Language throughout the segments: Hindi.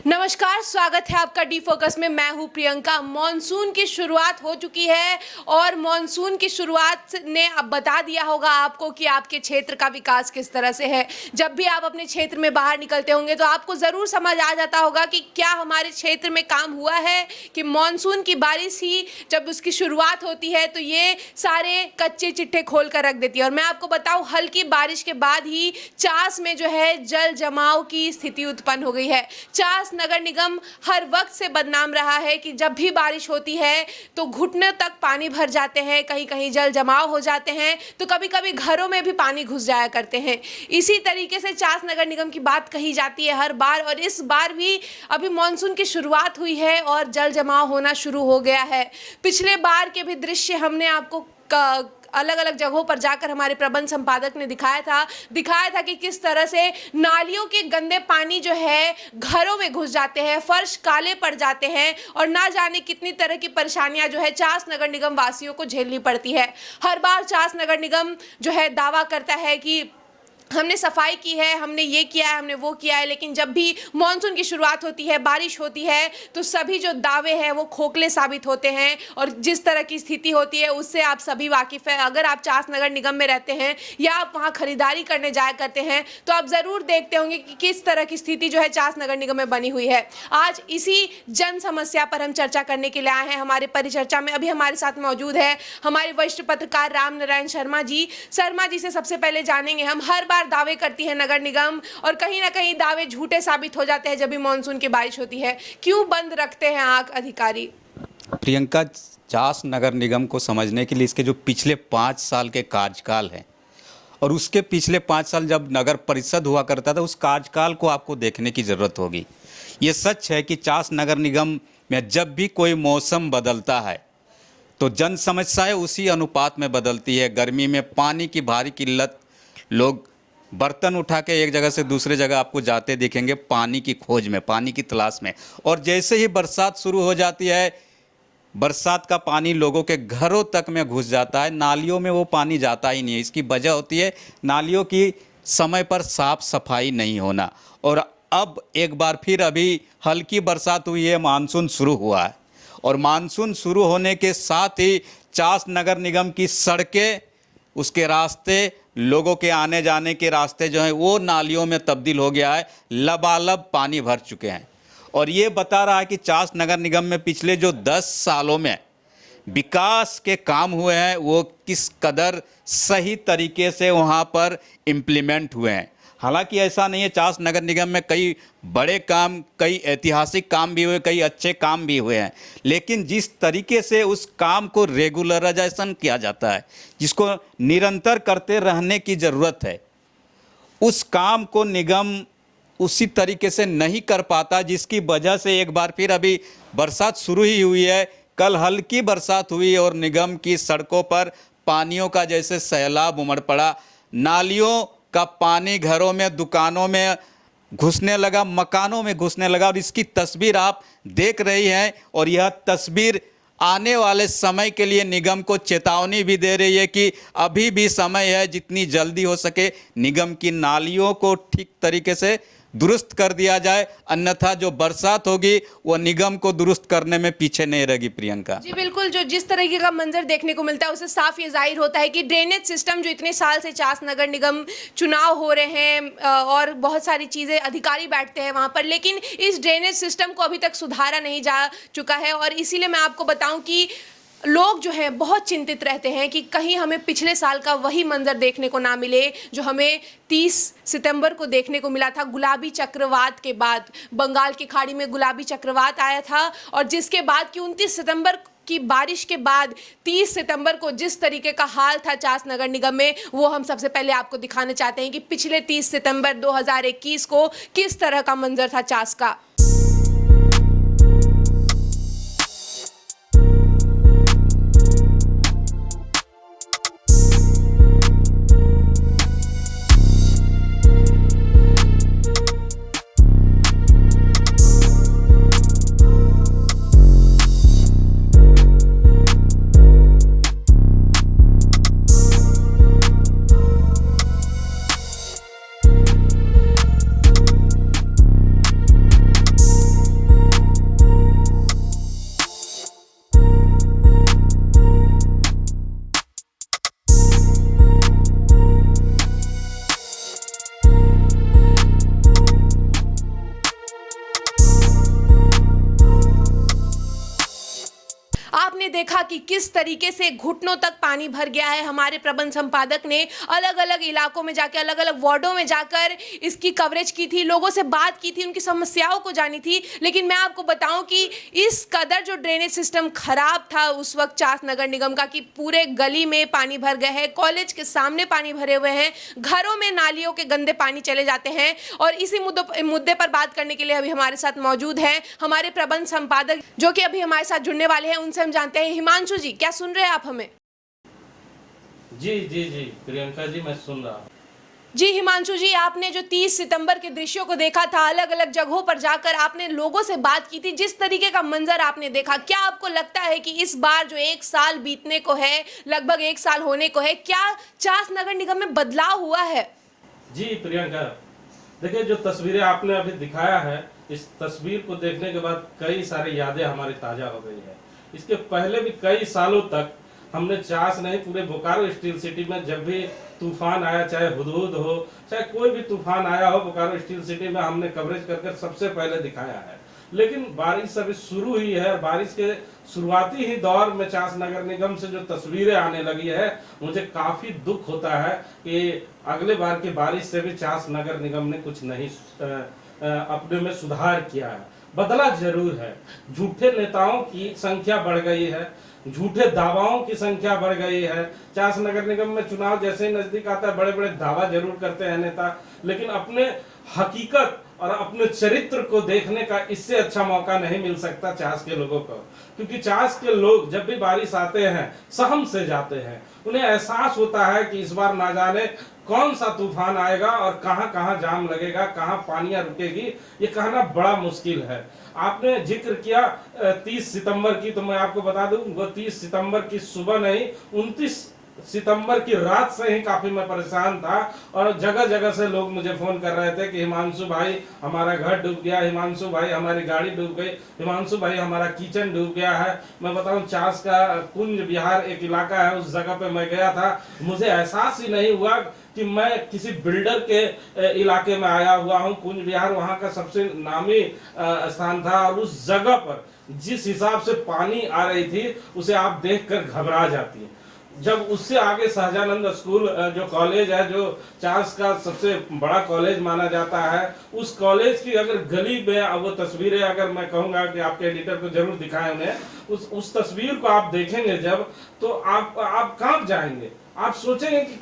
नमस्कार, स्वागत है आपका डी फोकस में। मैं हूं प्रियंका। मॉनसून की शुरुआत हो चुकी है और मॉनसून की शुरुआत ने अब बता दिया होगा आपको कि आपके क्षेत्र का विकास किस तरह से है। जब भी आप अपने क्षेत्र में बाहर निकलते होंगे तो आपको ज़रूर समझ आ जाता होगा कि क्या हमारे क्षेत्र में काम हुआ है कि मॉनसून की बारिश ही जब उसकी शुरुआत होती है तो ये सारे कच्चे चिट्ठे खोल कर रख देती है। और मैं आपको बताऊँ, हल्की बारिश के बाद ही चास में जो है जल जमाव की स्थिति उत्पन्न हो गई है। चास नगर निगम हर वक्त से बदनाम रहा है कि जब भी बारिश होती है तो घुटने तक पानी भर जाते हैं, कहीं कहीं जल जमाव हो जाते हैं, तो कभी कभी घरों में भी पानी घुस जाया करते हैं। इसी तरीके से चास नगर निगम की बात कही जाती है हर बार, और इस बार भी अभी मानसून की शुरुआत हुई है और जल जमाव होना शुरू हो गया है। पिछले बार के भी दृश्य हमने आपको अलग अलग जगहों पर जाकर हमारे प्रबंध संपादक ने दिखाया था कि किस तरह से नालियों के गंदे पानी जो है घरों में घुस जाते हैं, फर्श काले पड़ जाते हैं और ना जाने कितनी तरह की परेशानियां जो है चास नगर निगम वासियों को झेलनी पड़ती है। हर बार चास नगर निगम जो है दावा करता है कि हमने सफाई की है, हमने ये किया है, हमने वो किया है, लेकिन जब भी मानसून की शुरुआत होती है, बारिश होती है, तो सभी जो दावे हैं वो खोखले साबित होते हैं। और जिस तरह की स्थिति होती है उससे आप सभी वाकिफ़ हैं। अगर आप चास नगर निगम में रहते हैं या आप वहाँ खरीदारी करने जाया करते हैं तो आप ज़रूर देखते होंगे कि किस तरह की स्थिति जो है चास नगर निगम में बनी हुई है। आज इसी जन समस्या पर हम चर्चा करने के लिए आए हैं। हमारे परिचर्चा में अभी हमारे साथ मौजूद है हमारे वरिष्ठ पत्रकार राम नारायण शर्मा जी। से सबसे पहले जानेंगे हम, हर बार दावे करती है नगर निगम और कहीं ना कहीं दावे झूठे साबित हो जाते हैं जब भी मानसून की बारिश होती है, क्यों बंद रखते हैं आंख अधिकारी? प्रियंका, चास नगर निगम को समझने के लिए इसके जो पिछले 5 साल के कार्यकाल हैं और उसके पिछले 5 साल जब नगर परिषद हुआ करता था उस कार्यकाल को आपको देखने की ज़रूरत होगी। ये सच है कि चास नगर निगम में जब भी कोई मौसम बदलता है तो जन समस्याएं उसी अनुपात में बदलती है। गर्मी में पानी की भारी किल्लत, लोग बर्तन उठा के एक जगह से दूसरे जगह आपको जाते दिखेंगे पानी की खोज में, पानी की तलाश में। और जैसे ही बरसात शुरू हो जाती है, बरसात का पानी लोगों के घरों तक में घुस जाता है, नालियों में वो पानी जाता ही नहीं है। इसकी वजह होती है नालियों की समय पर साफ सफाई नहीं होना। और अब एक बार फिर अभी हल्की बरसात हुई है, मानसून शुरू हुआ है और मानसून शुरू होने के साथ ही चास नगर निगम की सड़कें, उसके रास्ते, लोगों के आने जाने के रास्ते जो हैं वो नालियों में तब्दील हो गया है, लबालब पानी भर चुके हैं। और ये बता रहा है कि चास नगर निगम में पिछले जो 10 सालों में विकास के काम हुए हैं वो किस कदर सही तरीके से वहाँ पर इम्प्लीमेंट हुए हैं। हालांकि ऐसा नहीं है, चास नगर निगम में कई बड़े काम, कई ऐतिहासिक काम भी हुए, कई अच्छे काम भी हुए हैं, लेकिन जिस तरीके से उस काम को रेगुलराइजेशन किया जाता है, जिसको निरंतर करते रहने की ज़रूरत है, उस काम को निगम उसी तरीके से नहीं कर पाता, जिसकी वजह से एक बार फिर अभी बरसात शुरू ही हुई है। कल हल्की बरसात हुई और निगम की सड़कों पर पानियों का जैसे सैलाब उमड़ पड़ा। नालियों का पानी घरों में, दुकानों में घुसने लगा, मकानों में घुसने लगा। और इसकी तस्वीर आप देख रही हैं और यह तस्वीर आने वाले समय के लिए निगम को चेतावनी भी दे रही है कि अभी भी समय है, जितनी जल्दी हो सके निगम की नालियों को ठीक तरीके से दुरुस्त कर दिया जाए, अन्यथा जो बरसात होगी वो निगम को दुरुस्त करने में पीछे नहीं रहेगी। प्रियंका जी बिल्कुल, जो जिस तरीके का मंजर देखने को मिलता है उससे साफ ये जाहिर होता है कि ड्रेनेज सिस्टम जो इतने साल से चास नगर निगम चुनाव हो रहे हैं और बहुत सारी चीज़ें, अधिकारी बैठते हैं वहाँ पर, लेकिन इस ड्रेनेज सिस्टम को अभी तक सुधारा नहीं जा चुका है। और इसीलिए मैं आपको बताऊँ कि लोग जो हैं बहुत चिंतित रहते हैं कि कहीं हमें पिछले साल का वही मंजर देखने को ना मिले जो हमें 30 सितंबर को देखने को मिला था, गुलाबी चक्रवात के बाद। बंगाल की खाड़ी में गुलाबी चक्रवात आया था और जिसके बाद कि 29 सितंबर की बारिश के बाद 30 सितंबर को जिस तरीके का हाल था चास नगर निगम में, वो हम सबसे पहले आपको दिखाना चाहते हैं कि पिछले 30 सितंबर 2021 को किस तरह का मंजर था चास का। आपने देखा कि किस तरीके से घुटनों तक पानी भर गया है। हमारे प्रबंध संपादक ने अलग अलग इलाकों में जाकर, अलग अलग वार्डों में जाकर इसकी कवरेज की थी, लोगों से बात की थी, उनकी समस्याओं को जानी थी। लेकिन मैं आपको बताऊं कि इस कदर जो ड्रेनेज सिस्टम खराब था उस वक्त चास नगर निगम का, कि पूरे गली में पानी भर गए हैं, कॉलेज के सामने पानी भरे हुए हैं, घरों में नालियों के गंदे पानी चले जाते हैं। और इसी मुद्दे पर बात करने के लिए अभी हमारे साथ मौजूद हैं हमारे प्रबंध संपादक, जो कि अभी हमारे साथ जुड़ने वाले हैं। उनसे हम जानते हैं। हिमांशु जी, क्या सुन रहे हैं आप हमें? जी जी जी प्रियंका जी, मैं सुन रहा हूँ। जी हिमांशु जी, आपने जो 30 सितंबर के दृश्यों को देखा था, अलग अलग जगहों पर जाकर आपने लोगों से बात की थी, जिस तरीके का मंजर आपने देखा, क्या आपको लगता है कि इस बार जो 1 साल बीतने को है, लगभग 1 साल होने को है, क्या चास नगर निगम में बदलाव हुआ है? जी प्रियंका, देखिए जो तस्वीरें आपने अभी दिखाया है, इस तस्वीर को देखने के बाद कई सारी यादें हमारी ताजा हो गई है। इसके पहले भी कई सालों तक हमने चास नहीं, पूरे बोकारो स्टील सिटी में जब भी तूफान आया, चाहे हुदहुद हो, चाहे कोई भी तूफान आया हो, बोकारो स्टील सिटी में हमने कवरेज कर सबसे पहले दिखाया है। लेकिन बारिश अभी शुरू हुई है, बारिश के शुरुआती ही दौर में चास नगर निगम से जो तस्वीरें आने लगी है, मुझे काफी दुख होता है कि अगले बार की बारिश से भी चास नगर निगम ने कुछ नहीं अपने में सुधार किया है। बदला जरूर है। झूठे नेताओं की संख्या बढ़ गई है, झूठे दावाओं की संख्या बढ़ गई है। चास नगर निगम में चुनाव जैसे ही नजदीक आता है, बड़े बड़े दावा जरूर करते हैं नेता, लेकिन अपने हकीकत और अपने चरित्र को देखने का इससे अच्छा मौका नहीं मिल सकता चास के लोगों को। क्योंकि चास के लोग जब भी बारिश आते हैं सहम से जाते हैं। उन्हें एहसास होता है कि इस बार ना जाने कौन सा तूफान आएगा और कहां कहां जाम लगेगा, कहां पानियां रुकेगी, ये कहना बड़ा मुश्किल है। आपने जिक्र किया 30 सितंबर की, तो मैं आपको बता दूं वो 30 सितंबर की सुबह नहीं, 29 सितंबर की रात से ही काफी मैं परेशान था। और जगह जगह से लोग मुझे फोन कर रहे थे कि हिमांशु भाई हमारा घर डूब गया, हिमांशु भाई हमारी गाड़ी डूब गई, हिमांशु भाई हमारा किचन डूब गया है। मैं बताऊं, चास का कुंज विहार एक इलाका है, उस जगह पे मैं गया था, मुझे एहसास ही नहीं हुआ कि मैं किसी बिल्डर के इलाके में आया हुआ हूं। कुंज विहार वहां का सबसे नामी स्थान था, और उस जगह पर जिस हिसाब से पानी आ रही थी उसे आप देखकर घबरा जाती है। जब उससे आगे सहजानंद स्कूल जो कॉलेज है, जो चास का सबसे बड़ा कॉलेज माना जाता है, उस कॉलेज की अगर गली में अब वो तस्वीरें, अगर मैं कहूंगा कि आपके एडिटर को जरूर दिखाएं उन्हें, उस तस्वीर को आप देखेंगे जब, तो आप कांप जाएंगे। आप सोचेंगे कि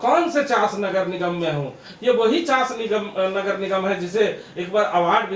कौन से चास नगर निगम में हूँ। ये वही चास नगर निगम है जिसे एक बार अवार्ड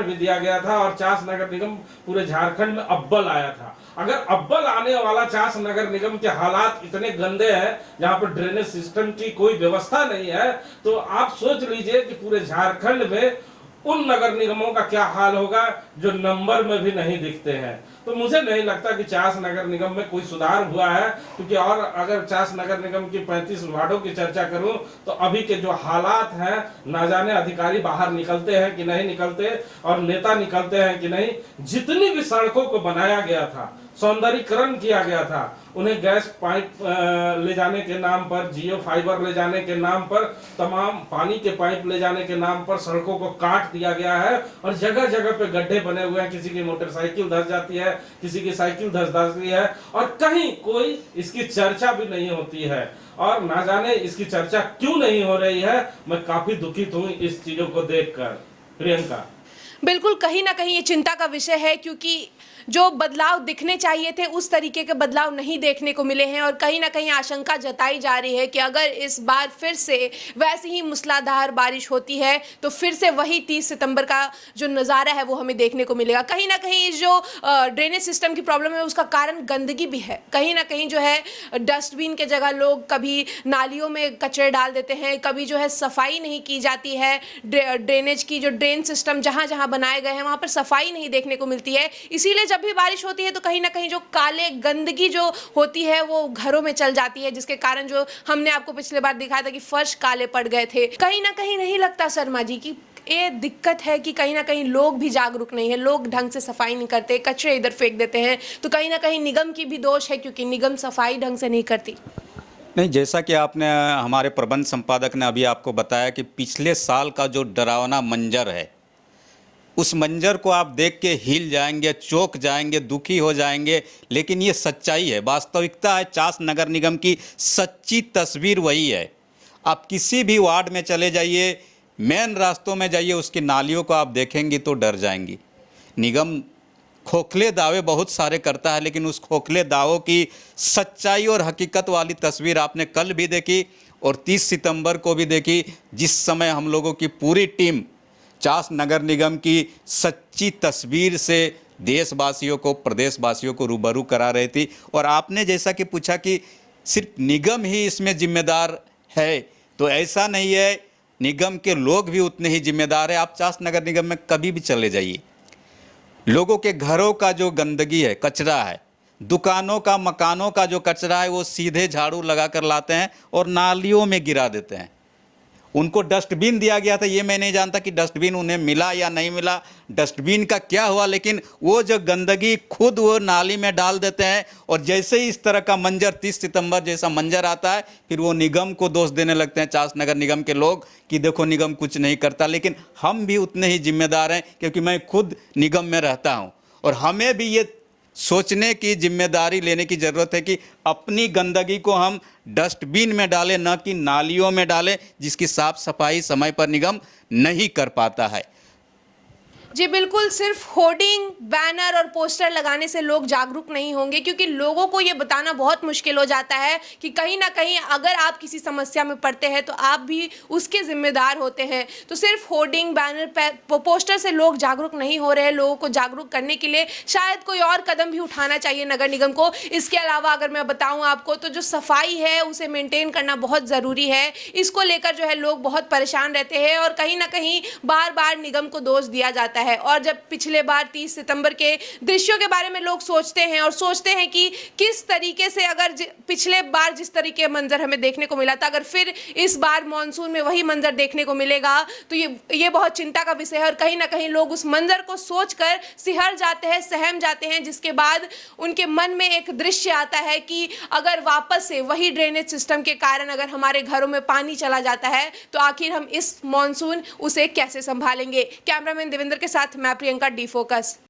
भी दिया गया था, और चास नगर निगम पूरे झारखंड में अव्वल आया था। अगर अव्वल आने वाला चास नगर निगम के हालात इतने गंदे हैं, जहाँ पर ड्रेनेज सिस्टम की कोई व्यवस्था नहीं है, तो आप सोच लीजिए कि पूरे झारखंड में उन नगर निगमों का क्या हाल होगा जो नंबर में भी नहीं दिखते हैं। तो मुझे नहीं लगता कि चास नगर निगम में कोई सुधार हुआ है, क्योंकि और अगर चास नगर निगम की 35 वार्डों की चर्चा करूं तो अभी के जो हालात हैं, ना जाने अधिकारी बाहर निकलते हैं कि नहीं निकलते, और नेता निकलते हैं कि नहीं। जितनी भी सड़कों को बनाया गया था, सौंदर्यीकरण किया गया था, उन्हें गैस पाइप ले जाने के नाम पर, जियो फाइबर ले जाने के नाम पर, तमाम पानी के पाइप ले जाने के नाम पर सड़कों को काट दिया गया है, और जगह जगह पे गड्ढे बने हुए हैं। किसी की मोटरसाइकिल धंस जाती है, किसी की साइकिल धंस जाती है, और कहीं कोई इसकी चर्चा भी नहीं होती है। और ना जाने इसकी चर्चा क्यों नहीं हो रही है, मैं काफी दुखित हूँ इस चीजों को देखकर। प्रियंका, बिल्कुल, कहीं ना कहीं ये चिंता का विषय है, क्योंकि जो बदलाव दिखने चाहिए थे उस तरीके के बदलाव नहीं देखने को मिले हैं। और कहीं ना कहीं आशंका जताई जा रही है कि अगर इस बार फिर से वैसी ही मूसलाधार बारिश होती है तो फिर से वही 30 सितंबर का जो नज़ारा है वो हमें देखने को मिलेगा। कहीं ना कहीं जो ड्रेनेज सिस्टम की प्रॉब्लम है उसका कारण गंदगी भी है। कहीं ना कहीं जो है डस्टबिन के जगह लोग कभी नालियों में कचरे डाल देते हैं, कभी जो है सफाई नहीं की जाती है। ड्रेनेज की जो ड्रेन सिस्टम जहाँ जहाँ बनाए गए हैं वहाँ पर सफाई नहीं देखने को मिलती है। इसीलिए जब भी बारिश होती है तो कहीं ना कहीं जो काले गंदगी जो होती है वो घरों में चल जाती है, जिसके कारण जो हमने आपको पिछले बार दिखाया था कि फर्श काले पड़ गए थे। कहीं ना कहीं नहीं लगता शर्मा जी कि ये दिक्कत है कि कहीं ना कहीं लोग भी जागरूक नहीं है, लोग ढंग से सफाई नहीं करते, कचरे इधर फेंक देते हैं। तो कहीं ना कहीं निगम की भी दोष है, क्योंकि निगम सफाई ढंग से नहीं करती। नहीं, जैसा कि आपने हमारे प्रबंध संपादक ने अभी आपको बताया कि पिछले साल का जो डरावना मंजर है उस मंजर को आप देख के हिल जाएंगे, चौंक जाएंगे, दुखी हो जाएंगे, लेकिन ये सच्चाई है, वास्तविकता है। चास नगर निगम की सच्ची तस्वीर वही है। आप किसी भी वार्ड में चले जाइए, मेन रास्तों में जाइए, उसकी नालियों को आप देखेंगी तो डर जाएंगी। निगम खोखले दावे बहुत सारे करता है, लेकिन उस खोखले दावों की सच्चाई और हकीकत वाली तस्वीर आपने कल भी देखी और 30 सितंबर को भी देखी, जिस समय हम लोगों की पूरी टीम चास नगर निगम की सच्ची तस्वीर से देशवासियों को, प्रदेशवासियों को रूबरू करा रही थी। और आपने जैसा कि पूछा कि सिर्फ निगम ही इसमें जिम्मेदार है, तो ऐसा नहीं है, निगम के लोग भी उतने ही जिम्मेदार हैं। आप चास नगर निगम में कभी भी चले जाइए, लोगों के घरों का जो गंदगी है, कचरा है, दुकानों का, मकानों का जो कचरा है, वो सीधे झाड़ू लगा कर लाते हैं और नालियों में गिरा देते हैं। उनको डस्टबिन दिया गया था, ये मैं नहीं जानता कि डस्टबिन उन्हें मिला या नहीं मिला, डस्टबिन का क्या हुआ, लेकिन वो जो गंदगी खुद वो नाली में डाल देते हैं। और जैसे ही इस तरह का मंजर, 30 सितंबर जैसा मंजर आता है, फिर वो निगम को दोष देने लगते हैं, चास नगर निगम के लोग, कि देखो निगम कुछ नहीं करता। लेकिन हम भी उतने ही जिम्मेदार हैं, क्योंकि मैं खुद निगम में रहता हूँ और हमें भी ये सोचने की जिम्मेदारी लेने की ज़रूरत है कि अपनी गंदगी को हम डस्टबिन में डालें, न कि नालियों में डालें, जिसकी साफ सफाई समय पर निगम नहीं कर पाता है। जी बिल्कुल, सिर्फ होर्डिंग, बैनर और पोस्टर लगाने से लोग जागरूक नहीं होंगे, क्योंकि लोगों को ये बताना बहुत मुश्किल हो जाता है कि कहीं ना कहीं अगर आप किसी समस्या में पड़ते हैं तो आप भी उसके जिम्मेदार होते हैं। तो सिर्फ होर्डिंग, बैनर, पोस्टर से लोग जागरूक नहीं हो रहे हैं। लोगों को जागरूक करने के लिए शायद कोई और कदम भी उठाना चाहिए नगर निगम को। इसके अलावा अगर मैं बताऊँ आपको, तो जो सफाई है उसे मेनटेन करना बहुत ज़रूरी है। इसको लेकर जो है लोग बहुत परेशान रहते हैं और कहीं ना कहीं बार बार निगम को दोष दिया जाता है। और जब पिछले बार 30 सितंबर के दृश्यों के बारे में लोग सोचते हैं और सोचते हैं कि किस तरीके से, अगर पिछले बार जिस तरीके मंजर हमें देखने को मिला था, अगर फिर इस बार मॉनसून में वही मंजर देखने को मिलेगा तो ये बहुत चिंता का विषय है। और कहीं ना कहीं लोग उस मंजर को सोचकर सिहर जाते हैं, सहम जाते हैं, जिसके बाद उनके मन में एक दृश्य आता है कि अगर वापस से वही ड्रेनेज सिस्टम के कारण अगर हमारे घरों में पानी चला जाता है तो आखिर हम इस मॉनसून उसे कैसे संभालेंगे। कैमरामैन देवेंद्र के साथ मैं प्रियंका, डी फोकस।